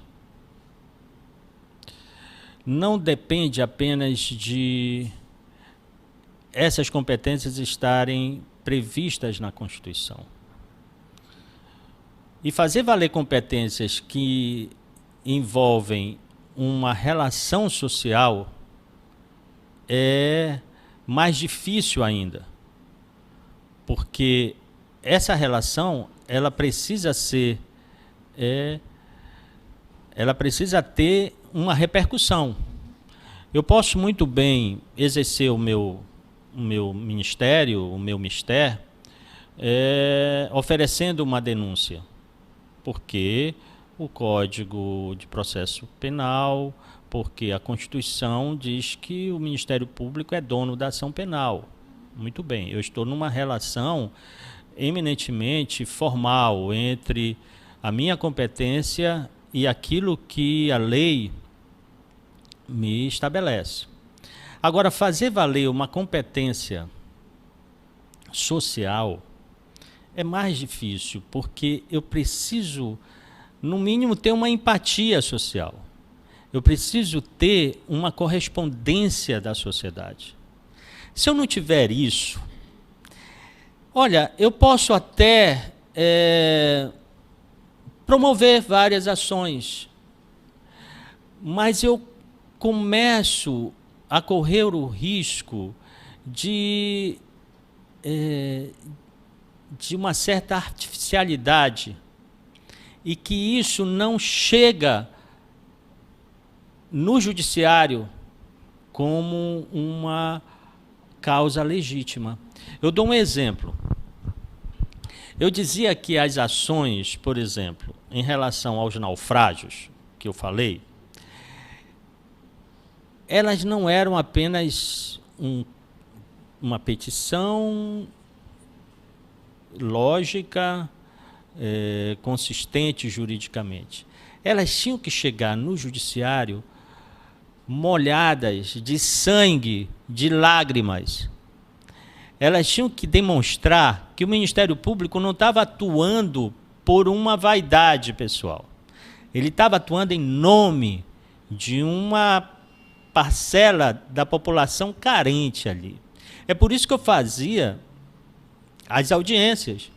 não depende apenas de essas competências estarem previstas na Constituição. E fazer valer competências que envolvem uma relação social é mais difícil ainda, porque essa relação ela precisa ser, ela precisa ter uma repercussão. Eu posso muito bem exercer o meu ministério, o meu mistério, oferecendo uma denúncia, porque o Código de Processo Penal, porque a Constituição diz que o Ministério Público é dono da ação penal. Muito bem, eu estou numa relação eminentemente formal entre a minha competência e aquilo que a lei me estabelece. Agora, fazer valer uma competência social é mais difícil, porque eu preciso, no mínimo, ter uma empatia social. Eu preciso ter uma correspondência da sociedade. Se eu não tiver isso, olha, eu posso até promover várias ações, mas eu começo a correr o risco de uma certa artificialidade e que isso não chega no judiciário como uma causa legítima. Eu dou um exemplo. Eu dizia que as ações, por exemplo, em relação aos naufrágios, que eu falei, elas não eram apenas uma petição lógica, consistente juridicamente. Elas tinham que chegar no judiciário molhadas de sangue, de lágrimas. Elas tinham que demonstrar que o Ministério Público não estava atuando por uma vaidade pessoal. Ele estava atuando em nome de uma parcela da população carente ali. É por isso que eu fazia as audiências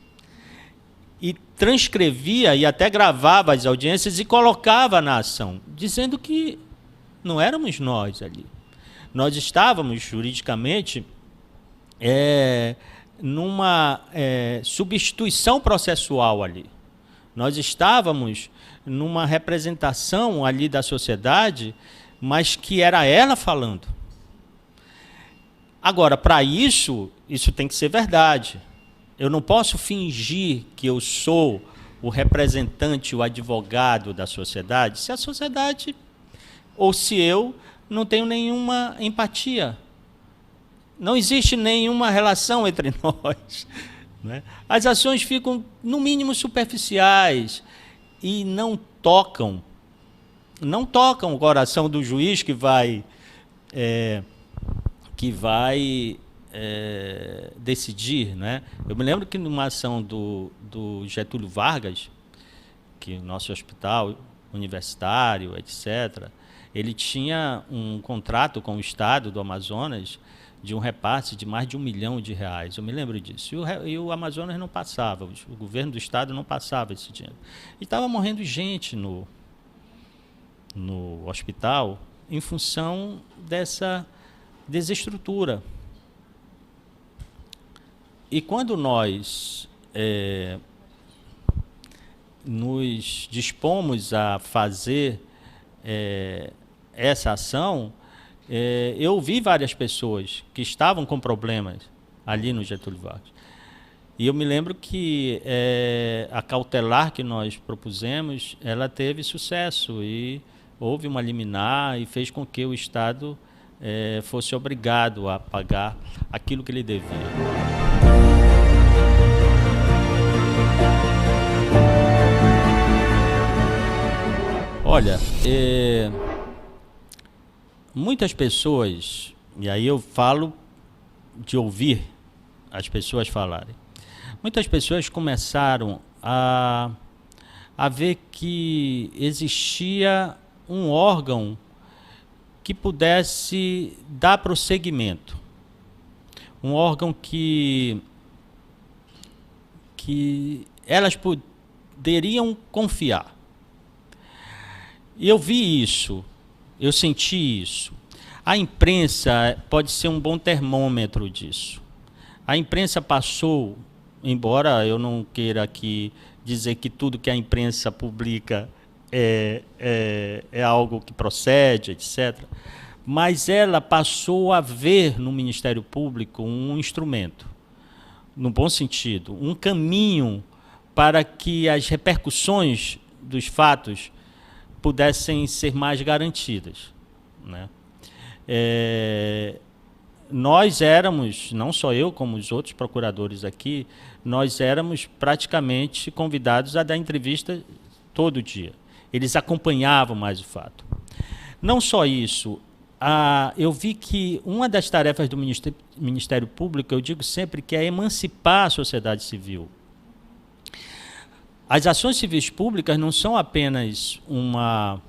e transcrevia e até gravava as audiências e colocava na ação, dizendo que não éramos nós ali. Nós estávamos juridicamente numa substituição processual ali. Nós estávamos numa representação ali da sociedade, mas que era ela falando. Agora, para isso tem que ser verdade. Eu não posso fingir que eu sou o representante, o advogado da sociedade, se a sociedade ou se eu não tenho nenhuma empatia. Não existe nenhuma relação entre nós. Né? As ações ficam, no mínimo, superficiais e não tocam o coração do juiz que vai decidir, né? Eu me lembro que numa ação do Getúlio Vargas, que o nosso hospital universitário, etc., ele tinha um contrato com o Estado do Amazonas de um repasse de mais de R$ 1 milhão. Eu me lembro disso. E o Amazonas não passava, o governo do Estado não passava esse dinheiro. E estava morrendo gente no hospital em função dessa desestrutura. E quando nós nos dispomos a fazer essa ação, eu vi várias pessoas que estavam com problemas ali no Getúlio Vargas. E eu me lembro que a cautelar que nós propusemos, ela teve sucesso e houve uma liminar e fez com que o Estado fosse obrigado a pagar aquilo que ele devia. Olha, muitas pessoas, e aí eu falo de ouvir as pessoas falarem, muitas pessoas começaram a ver que existia um órgão que pudesse dar prosseguimento, um órgão que elas poderiam confiar. E eu vi isso, eu senti isso. A imprensa pode ser um bom termômetro disso. A imprensa passou, embora eu não queira aqui dizer que tudo que a imprensa publica é algo que procede, etc., mas ela passou a ver no Ministério Público um instrumento, no bom sentido, um caminho para que as repercussões dos fatos pudessem ser mais garantidas, né? Nós éramos, não só eu, como os outros procuradores aqui, nós éramos praticamente convidados a dar entrevista todo dia. Eles acompanhavam mais o fato. Não só isso, eu vi que uma das tarefas do Ministério Público, eu digo sempre, que é emancipar a sociedade civil. As ações civis públicas não são apenas uma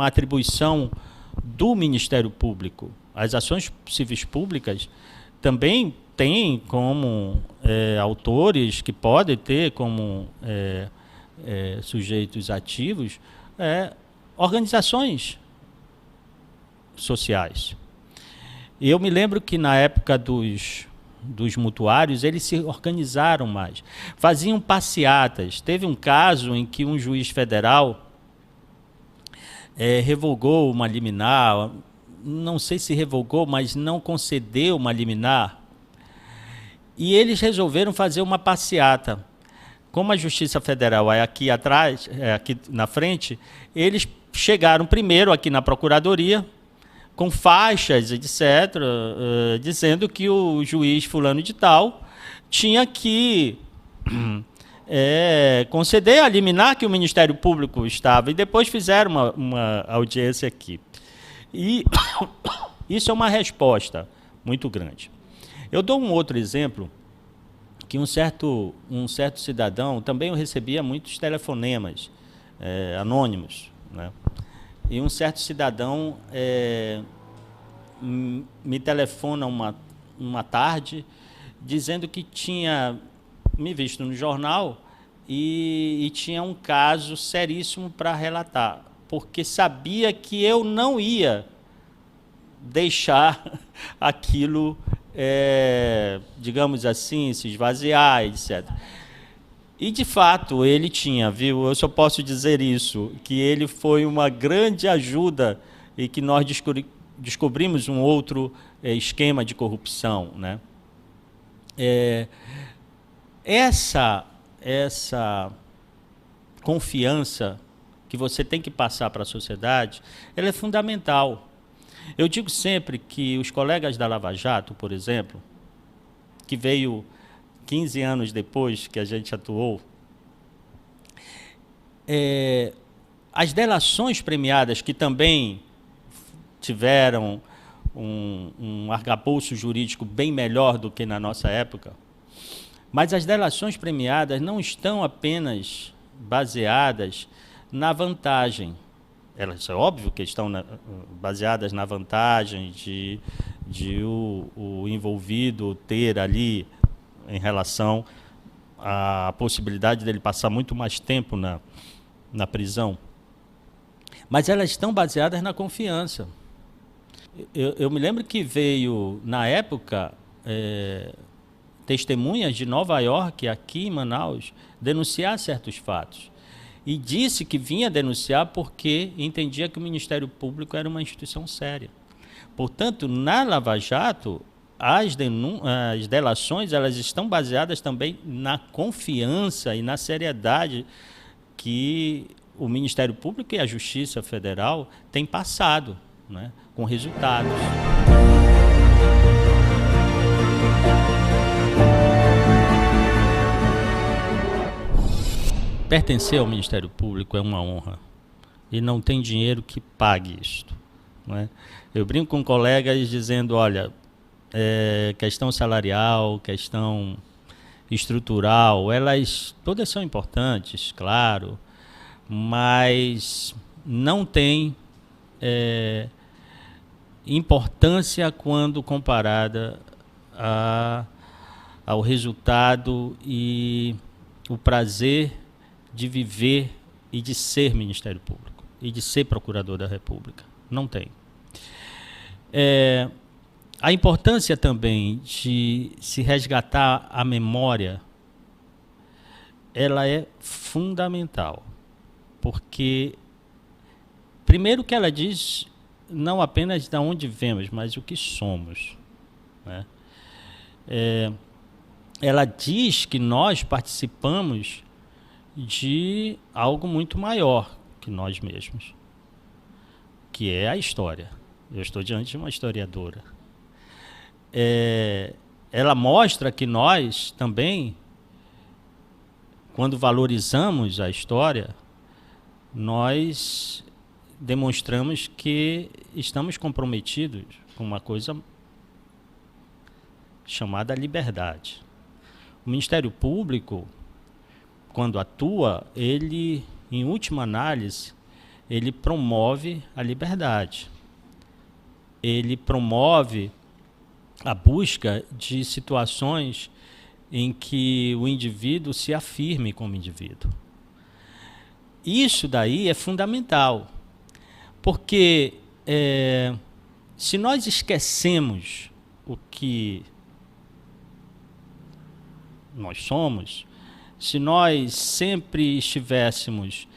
atribuição do Ministério Público. As ações civis públicas também têm como autores, que podem ter como sujeitos ativos, organizações sociais. Eu me lembro que na época dos mutuários, eles se organizaram mais, faziam passeatas. Teve um caso em que um juiz federal revogou uma liminar, não sei se revogou, mas não concedeu uma liminar, e eles resolveram fazer uma passeata. Como a Justiça Federal é aqui atrás, aqui na frente, eles chegaram primeiro aqui na Procuradoria, com faixas, etc., dizendo que o juiz fulano de tal tinha que conceder a liminar que o Ministério Público estava, e depois fizeram uma audiência aqui. E isso é uma resposta muito grande. Eu dou um outro exemplo, que um certo cidadão, também eu recebia muitos telefonemas anônimos, né? E um certo cidadão me telefona uma tarde, dizendo que tinha me visto no jornal e tinha um caso seríssimo para relatar, porque sabia que eu não ia deixar aquilo, digamos assim, se esvaziar, etc. E, de fato, ele tinha, viu? Eu só posso dizer isso, que ele foi uma grande ajuda e que nós descobrimos um outro esquema de corrupção, né? Essa confiança que você tem que passar para a sociedade, ela é fundamental. Eu digo sempre que os colegas da Lava Jato, por exemplo, que veio 15 anos depois que a gente atuou, as delações premiadas, que também tiveram um arcabouço jurídico bem melhor do que na nossa época. Mas as delações premiadas não estão apenas baseadas na vantagem. Elas, é óbvio que estão baseadas na vantagem de o envolvido ter ali, em relação à possibilidade dele passar muito mais tempo na prisão. Mas elas estão baseadas na confiança. Eu me lembro que veio, na época, testemunhas de Nova York, aqui em Manaus, denunciar certos fatos. E disse que vinha denunciar porque entendia que o Ministério Público era uma instituição séria. Portanto, na Lava Jato, as delações elas estão baseadas também na confiança e na seriedade que o Ministério Público e a Justiça Federal têm passado, né, com resultados. Pertencer ao Ministério Público é uma honra e não tem dinheiro que pague isto, não é? Eu brinco com colegas dizendo, olha, questão salarial, questão estrutural, elas todas são importantes, claro, mas não tem importância quando comparada ao resultado e o prazer de viver e de ser Ministério Público e de ser Procurador da República. Não tem. A importância também de se resgatar a memória, ela é fundamental, porque primeiro que ela diz não apenas de onde vemos, mas o que somos, né? Ela diz que nós participamos de algo muito maior que nós mesmos, que é a história. Eu estou diante de uma historiadora. Ela mostra que nós também, quando valorizamos a história, nós demonstramos que estamos comprometidos com uma coisa chamada liberdade. O Ministério Público, quando atua, ele, em última análise, ele promove a liberdade. Ele promove a busca de situações em que o indivíduo se afirme como indivíduo. Isso daí é fundamental, porque se nós esquecemos o que nós somos, se nós sempre estivéssemos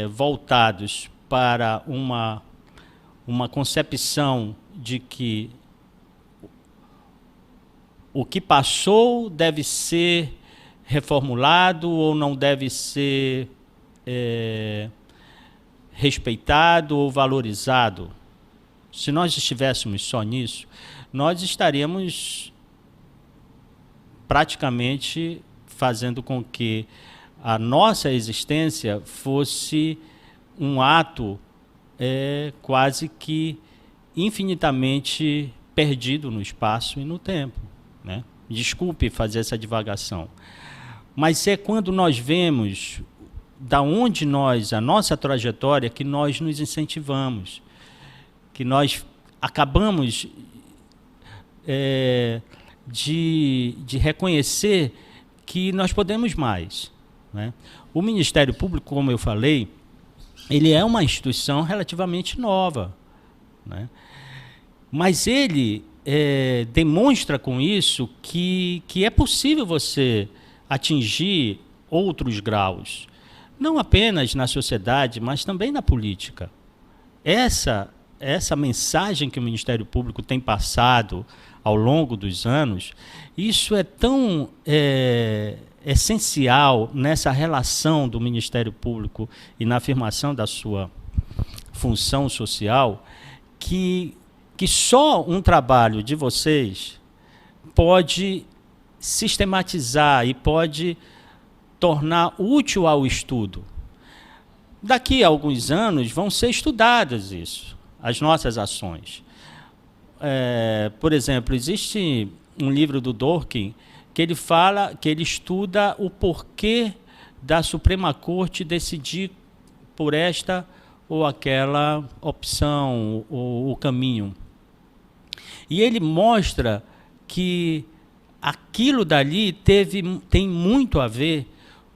voltados para uma concepção de que o que passou deve ser reformulado ou não deve ser respeitado ou valorizado, se nós estivéssemos só nisso, nós estaríamos praticamente fazendo com que a nossa existência fosse um ato quase que infinitamente perdido no espaço e no tempo, né? Desculpe fazer essa divagação, mas é quando nós vemos da onde a nossa trajetória, que nós nos incentivamos, que nós acabamos de reconhecer que nós podemos mais, né? O Ministério Público, como eu falei, ele é uma instituição relativamente nova, né? Mas ele demonstra com isso que é possível você atingir outros graus, não apenas na sociedade, mas também na política. Essa mensagem que o Ministério Público tem passado ao longo dos anos, isso é tão essencial nessa relação do Ministério Público e na afirmação da sua função social, que só um trabalho de vocês pode sistematizar e pode tornar útil ao estudo. Daqui a alguns anos vão ser estudadas as nossas ações. por exemplo, existe um livro do Dworkin que ele fala, que ele estuda o porquê da Suprema Corte decidir por esta ou aquela opção, ou o caminho. E ele mostra que aquilo dali tem muito a ver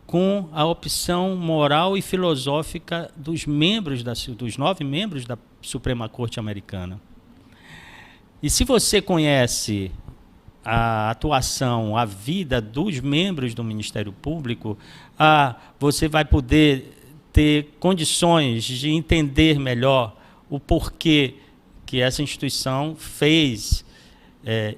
com a opção moral e filosófica dos 9 membros da Suprema Corte americana. E se você conhece a atuação, a vida dos membros do Ministério Público, você vai poder ter condições de entender melhor o porquê que essa instituição fez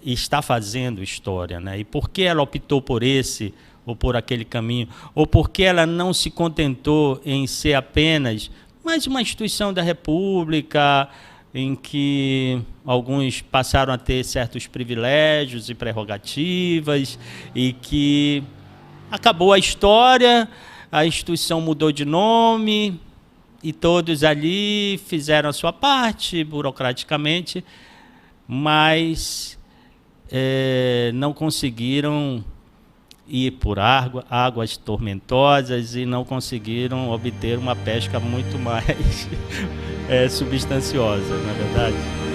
e está fazendo história, né? E por que ela optou por esse ou por aquele caminho, ou por que ela não se contentou em ser apenas mais uma instituição da República, em que alguns passaram a ter certos privilégios e prerrogativas, e que acabou a história, a instituição mudou de nome, e todos ali fizeram a sua parte, burocraticamente, mas não conseguiram ir por águas tormentosas e não conseguiram obter uma pesca muito mais substanciosa, não é verdade?